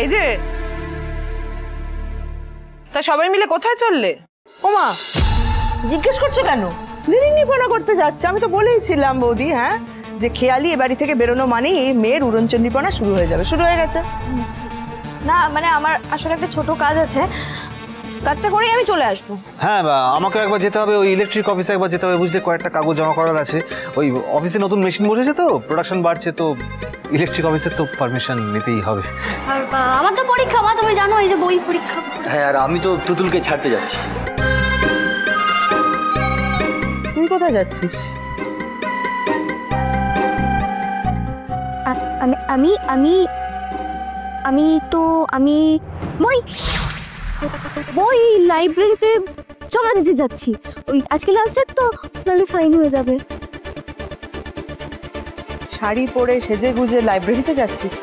এই যে তা সবাই মিলে কোথায় চললে? ওমা জিজ্ঞেস করছো কেন? নিরিঙ্গিপনা করতে যাচ্ছে। আমি তো বলেইছিলাম বৌদি, হ্যাঁ, যে খেয়ালি এ বাড়ি থেকে বেরোনো মানেই এই মেয়ের উড়নচণ্ডীপনা শুরু হয়ে যাবে। শুরু হয়ে গেছে। না মানে আমার আসলে একটা ছোট কাজ আছে, কাজটা করেই আমি চলে আসবো। হ্যাঁ, আমাকে একবার যেতে হবে, ওই ইলেকট্রিক অফিসে একবার যেতে হবে, বুঝলে, কয়েকটা কাগজ জমা করার আছে। ওই অফিসে নতুন মেশিন বসেছে তো, প্রোডাকশন বাড়ছে, তো ইলেকট্রিক অফিসের তো পারমিশন নিতেই হবে। আর আমার তো পরীক্ষা, মা তুমি জানো, এই যে বই পরীক্ষা। হ্যাঁ, আর আমি তো তুতুলকে ছাড়তে যাচ্ছি। তুই কোথায় যাচ্ছিস? আমি আমি আমি তো আমি বই লাইব্রেরিতে জমা দিতে যাচ্ছি। ওই আজকে লাস্ট ডেট তো, নাহলে ফাইন হয়ে যাবে। শাড়ি পরে সেজে গুজে লাইব্রেরিতে যাচ্ছিস?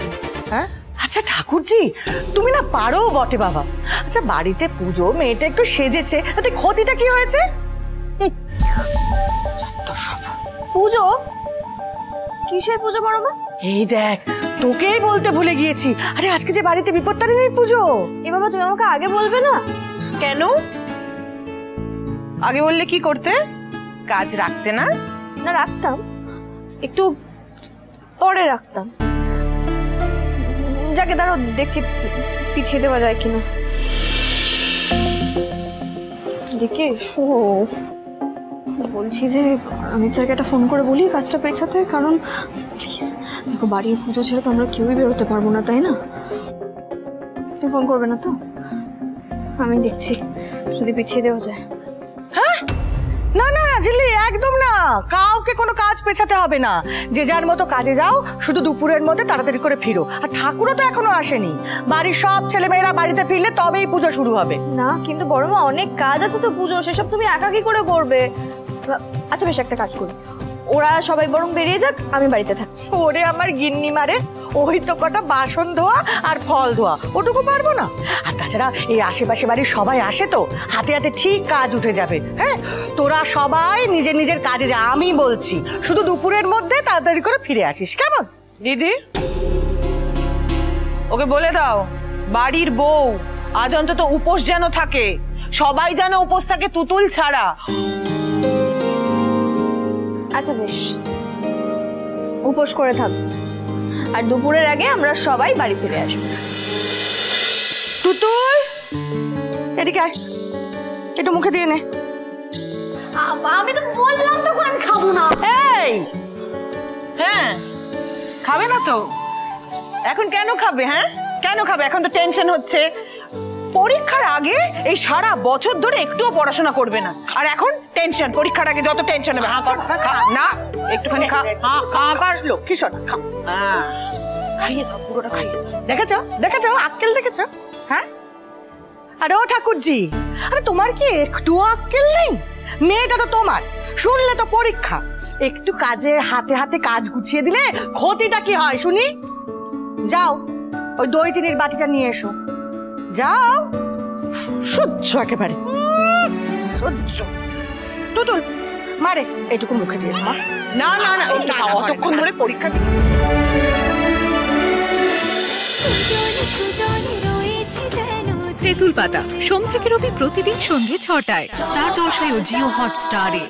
হ্যাঁ, আচ্ছা ঠাকুরজি, তুমি না পারো বটে বাবা। আচ্ছা বাড়িতে পুজো, মেয়েটা একটু সেজেছে, তাতে ক্ষতিটা কি হয়েছে? পুজো? কিসের পুজো বড় মা? এই দেখ, তোকেই বলতে ভুলে গিয়েছি। আরে আজকে যে বাড়িতে বিপত্তারিণীর পুজো। এ বাবা, তুমি আমাকে আগে বলবে না? কেন আগে বললে কি করতে? কাজ রাখতে না? না রাখতাম, একটু পরে রাখতাম। যাকে দাঁড়ো দেখছি পিছিয়ে যাওয়া যায় কিনা। দেখে বলছি যে অমিত স্যারকে একটা ফোন করে বলি কাজটা পেছাতে, কারণ প্লিজ দেখো বাড়ির পুজো ছেড়ে তো আমরা কেউই বেরোতে পারবো না, তাই না? তুমি ফোন করবে না তো? আমি দেখছি যদি পিছিয়ে দেওয়া যায়। হ্যাঁ, না না ঝিল্লি, একদম না। কাউকে কোনো কাজ পেছাতে হবে না। যে যার মতো কাজে যাও, শুধু দুপুরের মধ্যে তাড়াতাড়ি করে ফিরো। আর ঠাকুরও তো এখনো আসেনি। বাড়ির সব ছেলেমেয়েরা বাড়িতে ফিরলে তবেই পুজো শুরু হবে। না কিন্তু বড় মা, অনেক কাজ আছে তো পুজো, সেসব তুমি একা কি করে করবে? আচ্ছা বেশ, একটা কাজ করি, ওরা সবাই বরং বেরিয়ে যাক, আমি বাড়িতে থাকছি। ওরে আমার গিন্নি মারে, ওই তো কটা বাসন ধোয়া আর ফল ধোয়া, ওটুকু পারবো না? আর তাছাড়া এই আশেপাশে বাড়ির সবাই আসে তো, হাতে হাতে ঠিক কাজ উঠে যাবে। হ্যাঁ, তোরা সবাই নিজের নিজের কাজে যা, আমি বলছি শুধু দুপুরের মধ্যে তাড়াতাড়ি করে ফিরে আসিস, কেমন? দিদি ওকে বলে দাও, বাড়ির বউ আজ অন্তত উপোস যেন থাকে, সবাই যেন উপোস থাকে তুতুল ছাড়া। আচ্ছা বেশ, উপোস করে থাকবো, আর দুপুরের আগে আমরা সবাই বাড়ি ফিরে আসবো। তুতুল, এদিকে আয়, একটু মুখে দিয়ে নে। আমি তো বললাম তখন আমি খাবো না। এই, হ্যাঁ খাবে না তো? এখন কেন খাবে? হ্যাঁ কেন খাবে? এখন তো টেনশন হচ্ছে। পরীক্ষার আগে এই সারা বছর ধরে একটুও পড়াশোনা করবে না, আর এখন টেনশন। পরীক্ষার আগে যত টেনশন হবে। না একটুখানি খা, লক্ষ্মী সর, খা। খাইয়ে দাও, পুরোটা খাইয়ে দাও। দেখেছো দেখেছো, আক্কেল দেখেছো? হ্যাঁ, আরে ও ঠাকুরজি, আরে তোমার কি একটু আক্কেল নেই? মেয়েটা তো তোমার, শুনলে তো পরীক্ষা, একটু কাজে হাতে হাতে কাজ গুছিয়ে দিলে ক্ষতিটা কি হয় শুনি? যাও ওই দই চিনির বাটিটা নিয়ে এসো, যাও। সহ্য একেবারে সহ্য। তুতুল মারে, এটুকু মুখে দিয়ে মা। না না না, অতক্ষণ ধরে পরীক্ষা দিই। তেঁতুল পাতা সোম থেকে রবি প্রতিদিন সন্ধ্যে ৬টায় স্টার জলসায় ও জিও হটস্টারে।